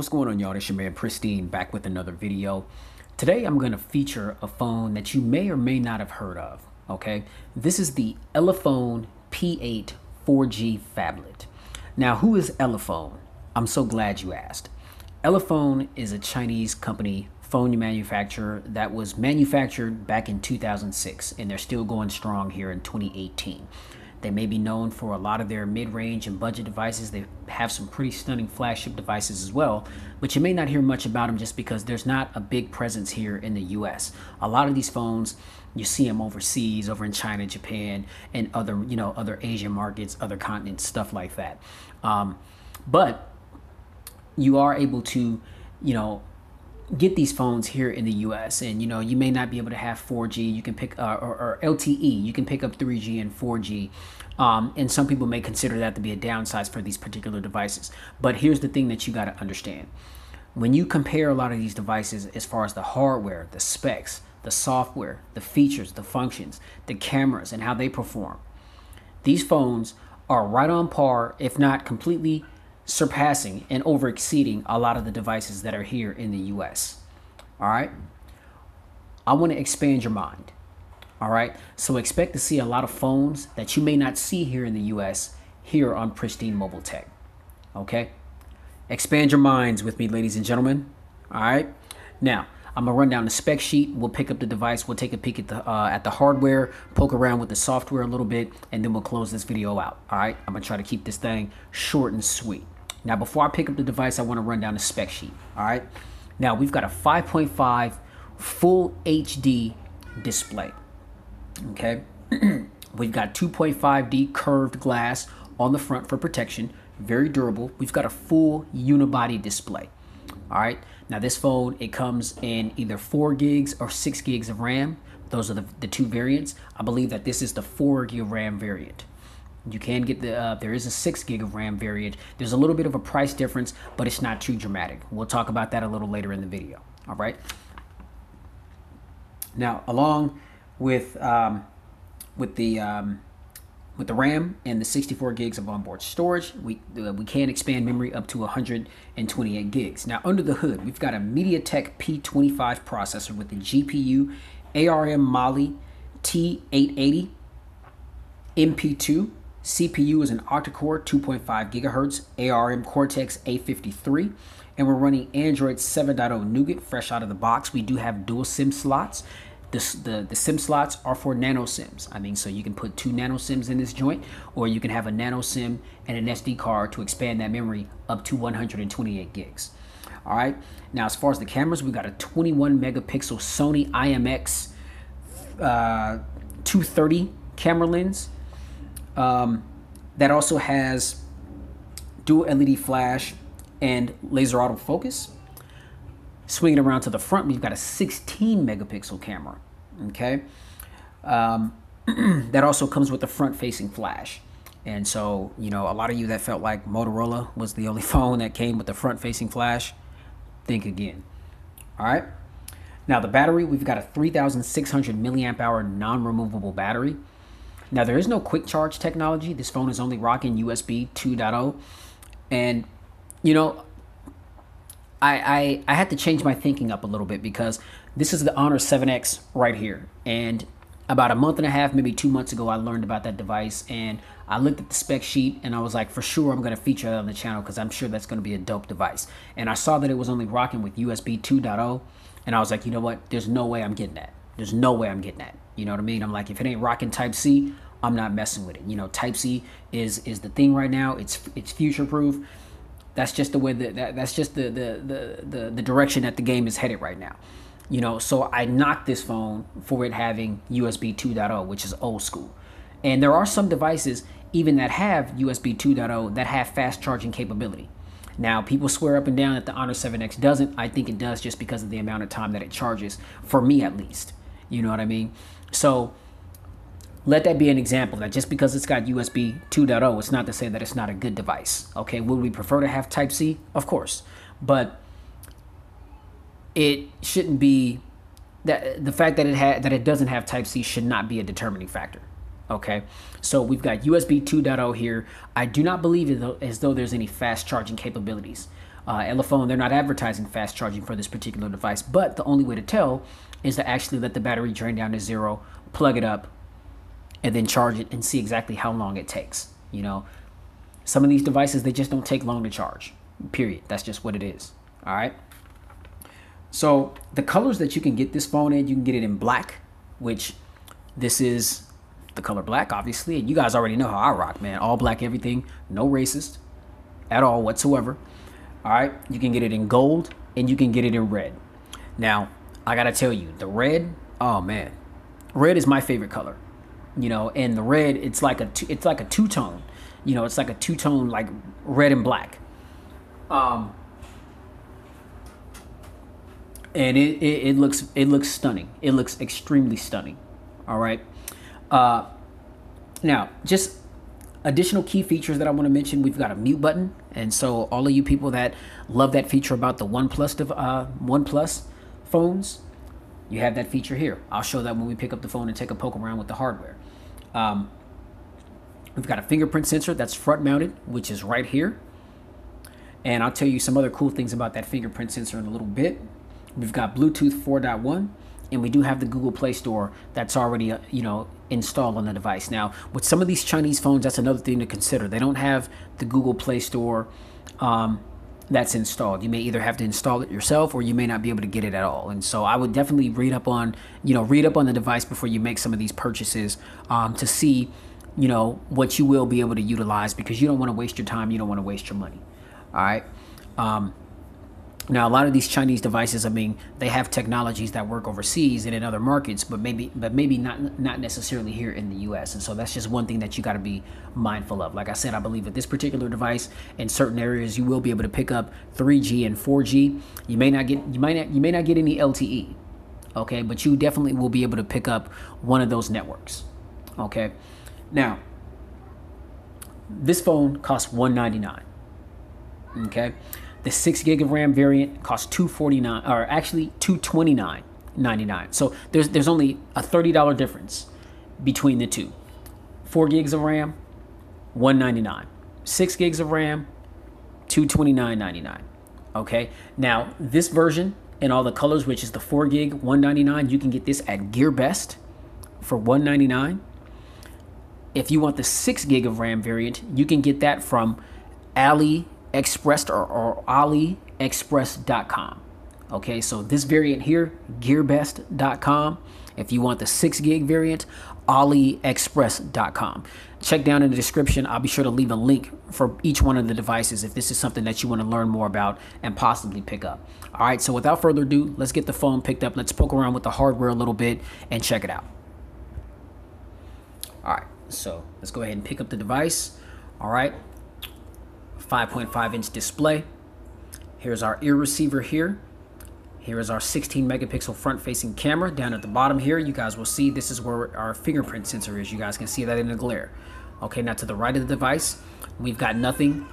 What's going on, y'all? It's your man Pristine back with another video. Today I'm going to feature a phone that you may or may not have heard of. Okay, this is the Elephone P8 4G phablet. Now, who is Elephone? I'm so glad you asked. Elephone is a Chinese company, phone manufacturer that was manufactured back in 2006, and they're still going strong here in 2018. They may be known for a lot of their mid-range and budget devices. They have some pretty stunning flagship devices as well, but you may not hear much about them just because there's not a big presence here in the US. A lot of these phones, you see them overseas, over in China, Japan, and other Asian markets, other continents, stuff like that. But you are able to, get these phones here in the US, and you may not be able to have 4G. You can pick or LTE. You can pick up 3G and 4G, and some people may consider that to be a downside for these particular devices. But here's the thing that you got to understand: when you compare a lot of these devices, as far as the hardware, the specs, the software, the features, the functions, the cameras, and how they perform, these phones are right on par, if not completely surpassing and over exceeding a lot of the devices that are here in the US. All right. I want to expand your mind. All right. So expect to see a lot of phones that you may not see here in the US here on Pristine Mobile Tech. Okay. Expand your minds with me, ladies and gentlemen. All right. Now, I'm going to run down the spec sheet. We'll pick up the device. We'll take a peek at the hardware, poke around with the software a little bit, and then we'll close this video out. All right. I'm going to try to keep this thing short and sweet. Now, before I pick up the device, I want to run down the spec sheet. All right. Now, we've got a 5.5 full HD display. Okay. We've got 2.5D curved glass on the front for protection. Very durable. We've got a full unibody display. All right. Now, this phone, it comes in either 4 gigs or 6 gigs of RAM. Those are the two variants. I believe that this is the 4 gig RAM variant. You can get there is a 6 gig of RAM variant. There's a little bit of a price difference, but it's not too dramatic. We'll talk about that a little later in the video. All right. Now, along with the RAM and the 64 gigs of onboard storage, we can expand memory up to 128 gigs. Now, under the hood, we've got a MediaTek P25 processor with the GPU ARM Mali T880 MP2. CPU is an octa-core 2.5 gigahertz ARM Cortex A53, and we're running Android 7.0 Nougat fresh out of the box. We do have dual SIM slots. The SIM slots are for nano SIMs. So you can put 2 nano SIMs in this joint, or you can have a nano SIM and an SD card to expand that memory up to 128 gigs. All right. Now, as far as the cameras, we've got a 21 megapixel Sony IMX 230 camera lens. That also has dual LED flash and laser autofocus. Swinging around to the front, we've got a 16 megapixel camera. Okay. That also comes with a front facing flash. And so, a lot of you that felt like Motorola was the only phone that came with the front facing flash, think again. All right. Now, the battery, we've got a 3,600 milliamp hour non-removable battery. Now, there is no quick charge technology. This phone is only rocking USB 2.0. And, I had to change my thinking up a little bit because this is the Honor 7X right here. And about a month and a half, maybe 2 months ago, I learned about that device. And I looked at the spec sheet and I was like, for sure, I'm going to feature that on the channel because I'm sure that's going to be a dope device. And I saw that it was only rocking with USB 2.0. And I was like, you know what? There's no way I'm getting that. There's no way I'm getting that. You know what I mean? I'm like, if it ain't rocking Type-C, I'm not messing with it. Type-C is the thing right now. It's future proof. That's just the way that's just the direction that the game is headed right now. So I knocked this phone for it having USB 2.0, which is old school. And there are some devices even that have USB 2.0 that have fast charging capability. Now, people swear up and down that the Honor 7X doesn't. I think it does just because of the amount of time that it charges, for me at least. You know what I mean? So let that be an example that just because it's got USB 2.0, it's not to say that it's not a good device. Okay, would we prefer to have Type-C? Of course. But it shouldn't be that the fact that it doesn't have Type-C should not be a determining factor. Okay, so we've got USB 2.0 here. I do not believe as though there's any fast charging capabilities. Elephone, they're not advertising fast charging for this particular device, but the only way to tell is to actually let the battery drain down to zero, plug it up, and then charge it and see exactly how long it takes. You know, some of these devices, they just don't take long to charge, period. That's just what it is. All right. So the colors that you can get this phone in, you can get it in black, which this is the color black, obviously. And you guys already know how I rock, man. All black, everything, no racist at all whatsoever. All right. You can get it in gold and you can get it in red. Now, I got to tell you, the red, oh man, red is my favorite color. You know, and the red, it's like a two-tone. You know, it's like a two-tone, like red and black. And it looks stunning. It looks extremely stunning. All right. Now, just additional key features that I want to mention. We've got a mute button, and so all of you people that love that feature about the OnePlus phones, you have that feature here. I'll show that when we pick up the phone and take a poke around with the hardware. We've got a fingerprint sensor that's front mounted, which is right here. And I'll tell you some other cool things about that fingerprint sensor in a little bit. We've got Bluetooth 4.1, and we do have the Google Play Store that's already, installed on the device. Now, with some of these Chinese phones, that's another thing to consider. They don't have the Google Play Store that's installed. You may either have to install it yourself, or you may not be able to get it at all. And so I would definitely read up on the device before you make some of these purchases to see, what you will be able to utilize, because you don't want to waste your time. You don't want to waste your money. All right. Now, a lot of these Chinese devices, I mean, they have technologies that work overseas and in other markets, but maybe not necessarily here in the U.S. And so that's just one thing that you got to be mindful of. Like I said, I believe with this particular device, in certain areas, you will be able to pick up 3G and 4G. You may not get any LTE, okay, but you definitely will be able to pick up one of those networks, okay. Now, this phone costs $199, okay. The 6 gig of RAM variant costs $249, or actually $229.99. So there's only a $30 difference between the two. 4 gigs of RAM, $199. 6 gigs of RAM, $229.99. Okay. Now this version in all the colors, which is the 4 gig, $199, you can get this at GearBest for $199. If you want the 6 gig of RAM variant, you can get that from AliExpress or AliExpress.com. Okay, so this variant here, GearBest.com. If you want the 6 gig variant, AliExpress.com. Check down in the description. I'll be sure to leave a link for each one of the devices if this is something that you want to learn more about and possibly pick up. All right, so without further ado, let's get the phone picked up. Let's poke around with the hardware a little bit and check it out. All right, so let's go ahead and pick up the device. All right. 5.5-inch display. Here's our ear receiver here. Here is our 16 megapixel front facing camera. Down at the bottom here, you guys will see this is where our fingerprint sensor is. You guys can see that in the glare. Okay, now to the right of the device, we've got nothing.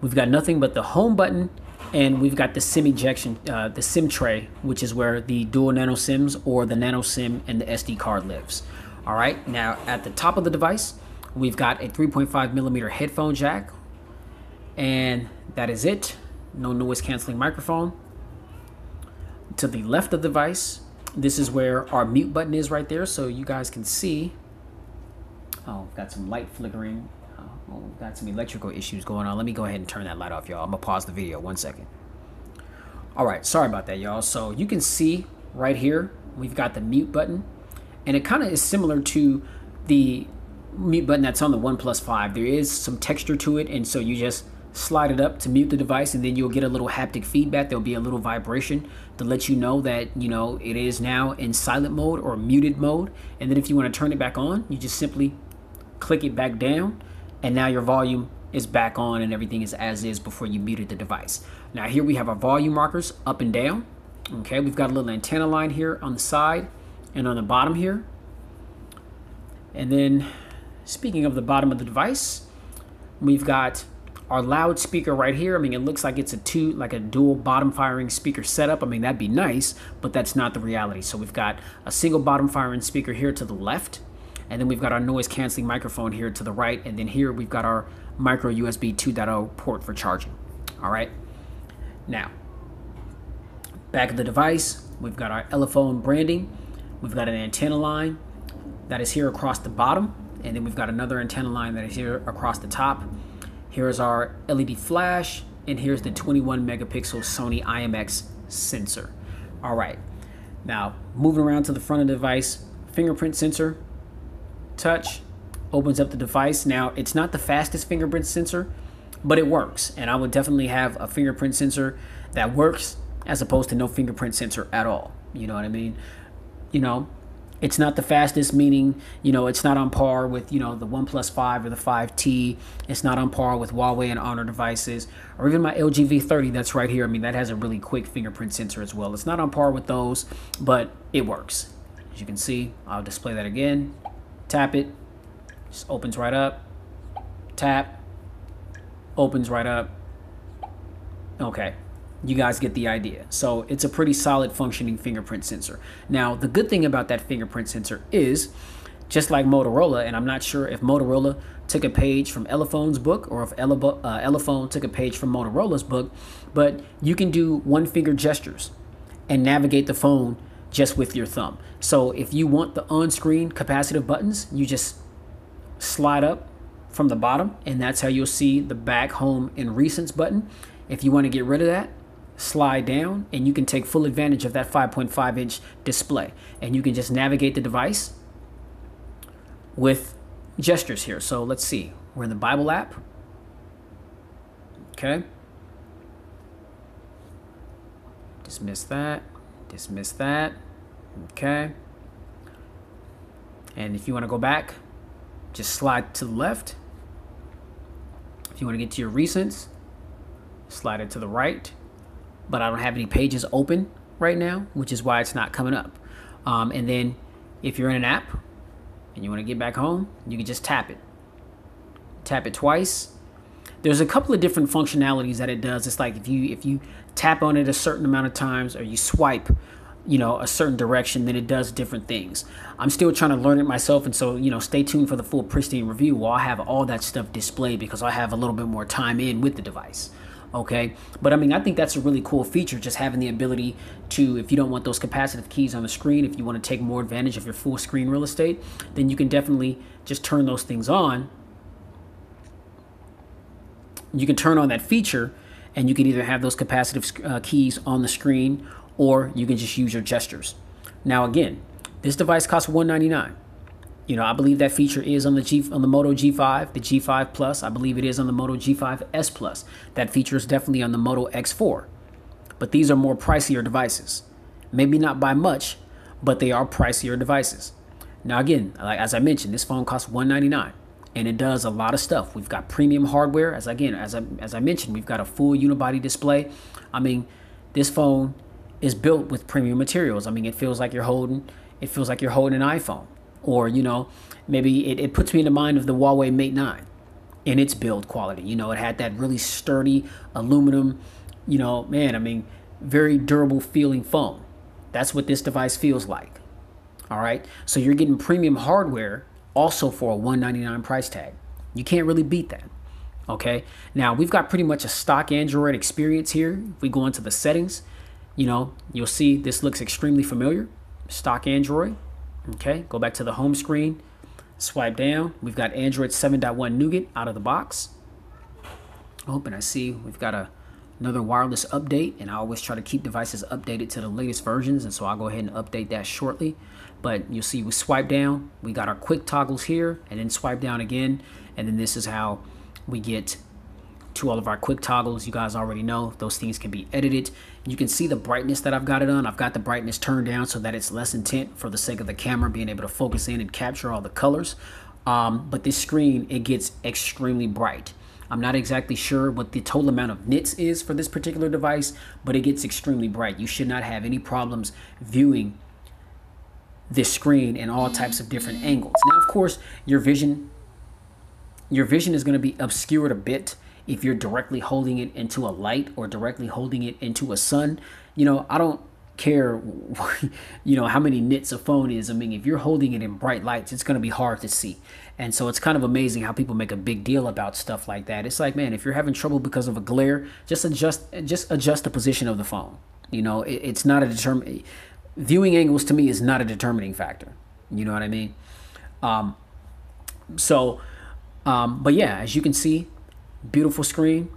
We've got nothing but the home button, and we've got the SIM ejection, the SIM tray, which is where the dual nano SIMs or the nano SIM and the SD card lives. All right, now at the top of the device, we've got a 3.5 millimeter headphone jack, and that is it. No noise canceling microphone. To the left of the device, this is where our mute button is right there, so you guys can see. Oh, got some light flickering. Oh, got some electrical issues going on. Let me go ahead and turn that light off, y'all. I'm gonna pause the video 1 second. All right, sorry about that, y'all. So you can see right here, we've got the mute button, and it kind of is similar to the mute button that's on the OnePlus 5. There is some texture to it, and so you just slide it up to mute the device, and then you'll get a little haptic feedback. There'll be a little vibration to let you know that it is now in silent mode or muted mode. And then if you want to turn it back on, you just simply click it back down, and now your volume is back on and everything is as is before you muted the device. Now here we have our volume markers up and down. Okay, we've got a little antenna line here on the side and on the bottom here. And then speaking of the bottom of the device, we've got our loudspeaker right here. I mean, it looks like it's a dual bottom firing speaker setup. I mean, that'd be nice, but that's not the reality. So we've got a single bottom firing speaker here to the left. And then we've got our noise canceling microphone here to the right. And then here we've got our micro USB 2.0 port for charging. All right. Now, back of the device, we've got our Elephone branding. We've got an antenna line that is here across the bottom. And then we've got another antenna line that is here across the top. Here's our LED flash. And here's the 21 megapixel Sony IMX sensor. All right. Now, moving around to the front of the device, fingerprint sensor, touch, opens up the device. Now, it's not the fastest fingerprint sensor, but it works. And I would definitely have a fingerprint sensor that works as opposed to no fingerprint sensor at all. You know what I mean? You know, it's not the fastest, meaning, you know, it's not on par with, you know, the OnePlus 5 or the 5T. It's not on par with Huawei and Honor devices, or even my LG V30 that's right here. I mean, that has a really quick fingerprint sensor as well. It's not on par with those, but it works. As you can see, I'll display that again. Tap it, just opens right up. Tap, opens right up. Okay. You guys get the idea. So it's a pretty solid functioning fingerprint sensor. Now, the good thing about that fingerprint sensor is, just like Motorola, and I'm not sure if Motorola took a page from Elephone's book or if Elephone took a page from Motorola's book, but you can do one finger gestures and navigate the phone just with your thumb. So if you want the on-screen capacitive buttons, you just slide up from the bottom, and that's how you'll see the back, home, and recents button. If you want to get rid of that, slide down, and you can take full advantage of that 5.5-inch display, and you can just navigate the device with gestures here. So let's see, we're in the Bible app. Okay, dismiss that, dismiss that. Okay, and if you want to go back, just slide to the left. If you want to get to your recents, slide it to the right. But I don't have any pages open right now, which is why it's not coming up. And then if you're in an app and you want to get back home, you can just tap it. Tap it twice. There's a couple of different functionalities that it does. It's like if you tap on it a certain amount of times, or you swipe, you know, a certain direction, then it does different things. I'm still trying to learn it myself, and so, you know, stay tuned for the full pristine review while I have all that stuff displayed, because I have a little bit more time in with the device. Okay, but I mean, I think that's a really cool feature, just having the ability to, if you don't want those capacitive keys on the screen, if you want to take more advantage of your full screen real estate, then you can definitely just turn those things on. You can turn on that feature, and you can either have those capacitive keys on the screen, or you can just use your gestures. Now, again, this device costs $199. You know, I believe that feature is on the Moto G5, the G5 Plus. I believe it is on the Moto G5 S Plus. That feature is definitely on the Moto X4. But these are more pricier devices. Maybe not by much, but they are pricier devices. Now, again, like as I mentioned, this phone costs $199, and it does a lot of stuff. We've got premium hardware. As I mentioned, we've got a full unibody display. I mean, this phone is built with premium materials. I mean, it feels like you're holding an iPhone. Or, you know, maybe it puts me in the mind of the Huawei Mate 9 in its build quality. You know, it had that really sturdy aluminum, you know, man, I mean, very durable feeling phone. That's what this device feels like. All right. So you're getting premium hardware also for a $199 price tag. You can't really beat that. Okay. Now, we've got pretty much a stock Android experience here. If we go into the settings, you know, you'll see this looks extremely familiar. Stock Android. Okay, go back to the home screen, swipe down. We've got Android 7.1 Nougat out of the box. Oh, and I see we've got another wireless update, and I always try to keep devices updated to the latest versions, and so I'll go ahead and update that shortly. But you'll see we swipe down, we got our quick toggles here, and then swipe down again, and then this is how we get to all of our quick toggles. You guys already know those things can be edited. You can see the brightness that I've got it on. I've got the brightness turned down so that it's less intent for the sake of the camera being able to focus in and capture all the colors. But this screen, it gets extremely bright. I'm not exactly sure what the total amount of nits is for this particular device, but it gets extremely bright. You should not have any problems viewing this screen in all types of different angles. Now, of course, your vision is going to be obscured a bit if you're directly holding it into a light or directly holding it into a sun. You know, I don't care, you know, how many nits a phone is. I mean, if you're holding it in bright lights, it's going to be hard to see. And so it's kind of amazing how people make a big deal about stuff like that. It's like, man, if you're having trouble because of a glare, just adjust the position of the phone. You know, it's not a viewing angles to me is not a determining factor. You know what I mean? But yeah, as you can see, beautiful screen.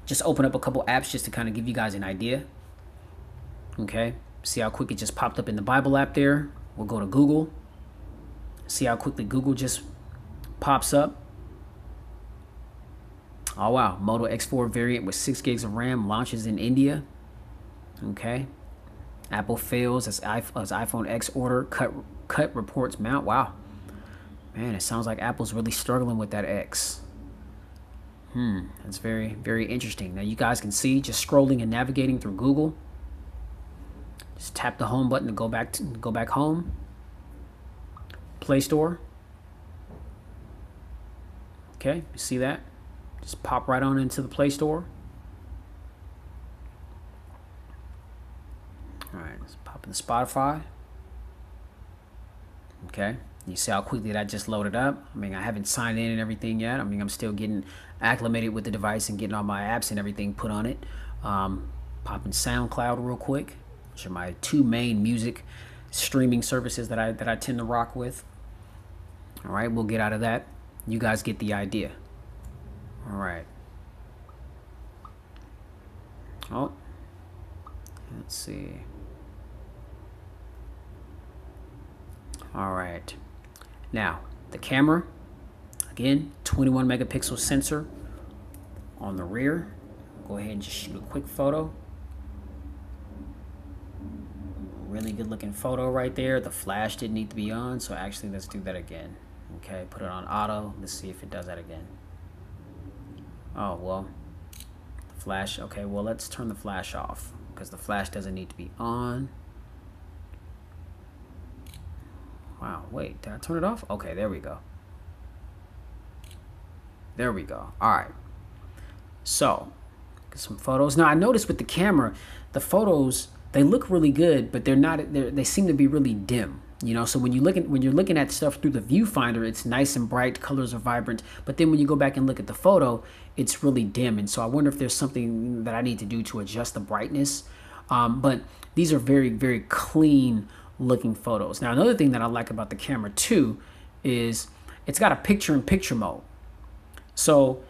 Just open up a couple apps just to kind of give you guys an idea. Okay, see how quick it just popped up in the Bible app there. We'll go to Google. See how quickly Google just pops up. Oh wow, Moto X4 variant with 6 gigs of RAM launches in India. Okay, Apple fails as iPhone X order cut reports mount. Wow, man, it sounds like Apple's really struggling with that X. That's very, very interesting. Now you guys can see just scrolling and navigating through Google. Just tap the home button to go back home. Play Store. Okay, you see that? Just pop right on into the Play Store. All right, let's pop in Spotify. Okay, you see how quickly that just loaded up. I mean, I haven't signed in and everything yet. I mean, I'm still getting acclimated with the device and getting all my apps and everything put on it. Pop in SoundCloud real quick, which are my 2 main music streaming services that I tend to rock with. All right, we'll get out of that. You guys get the idea. All right. Oh, let's see. All right. Now, the camera, again, 21 megapixel sensor on the rear. Go ahead and just shoot a quick photo. Really good looking photo right there. The flash didn't need to be on, so actually let's do that again. Okay, put it on auto. Let's see if it does that again. Oh, well, the flash. Okay, well, let's turn the flash off because the flash doesn't need to be on. Wow, wait, did I turn it off? Okay, there we go. There we go. All right. So, get some photos. Now, I noticed with the camera, the photos, they look really good, but they seem to be really dim. You know, so when you're looking at stuff through the viewfinder, it's nice and bright, colors are vibrant, but then when you go back and look at the photo, it's really dim. And so I wonder if there's something that I need to do to adjust the brightness. But these are very, very clean looking photos. Now, another thing that I like about the camera too is it's got a picture-in-picture mode. So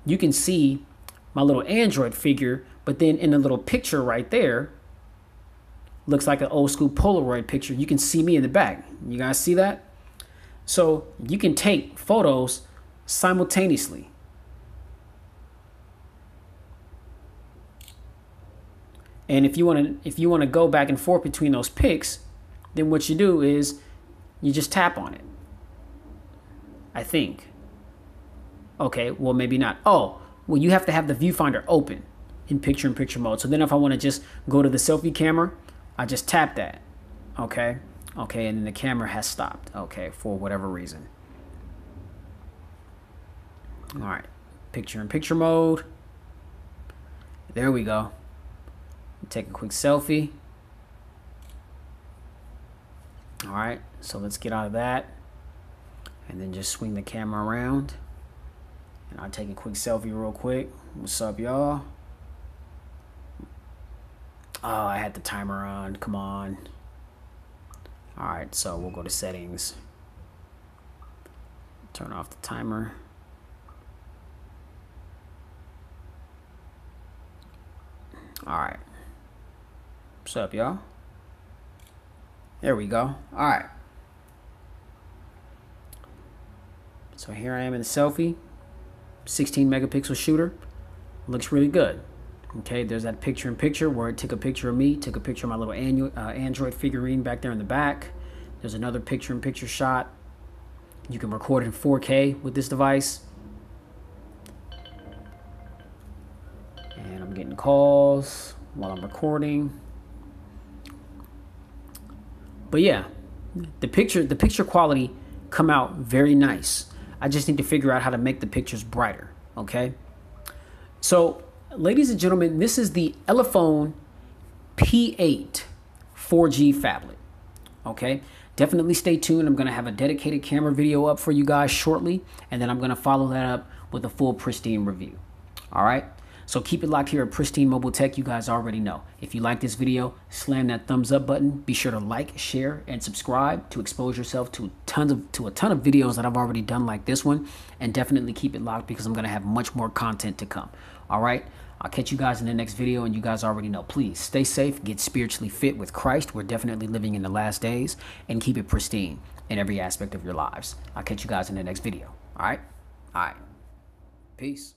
you can see my little Android figure, but then in the little picture right there, looks like an old school Polaroid picture. You can see me in the back. You guys see that? So you can take photos simultaneously. And if you want to go back and forth between those pics, then what you do is you just tap on it. I think. Okay, well, maybe not. Oh, well, you have to have the viewfinder open in picture-in-picture mode. So then if I want to just go to the selfie camera, I just tap that. Okay, okay, and then the camera has stopped. Okay, for whatever reason. All right, picture-in-picture mode. There we go. Take a quick selfie. All right, so let's get out of that and then just swing the camera around and I'll take a quick selfie real quick. What's up, y'all? Oh, I had the timer on. Come on. All right, so we'll go to settings. Turn off the timer. All right. What's up, y'all? There we go. All right. So here I am in the selfie. 16 megapixel shooter. Looks really good. Okay, there's that picture-in-picture where it took a picture of me, took a picture of my little Android figurine back there in the back. There's another picture-in-picture shot. You can record in 4K with this device. And I'm getting calls while I'm recording. But yeah, the picture quality come out very nice. I just need to figure out how to make the pictures brighter, okay? So, ladies and gentlemen, this is the Elephone P8 4G phablet. Okay, definitely stay tuned. I'm going to have a dedicated camera video up for you guys shortly, and then I'm going to follow that up with a full pristine review. All right, so keep it locked here at Pristine Mobile Tech. You guys already know, if you like this video, slam that thumbs up button. Be sure to like, share, and subscribe to expose yourself to a ton of videos that I've already done like this one, and definitely keep it locked because I'm going to have much more content to come. All right, I'll catch you guys in the next video, and you guys already know, please stay safe, get spiritually fit with Christ. We're definitely living in the last days, and keep it pristine in every aspect of your lives. I'll catch you guys in the next video. All right. Peace.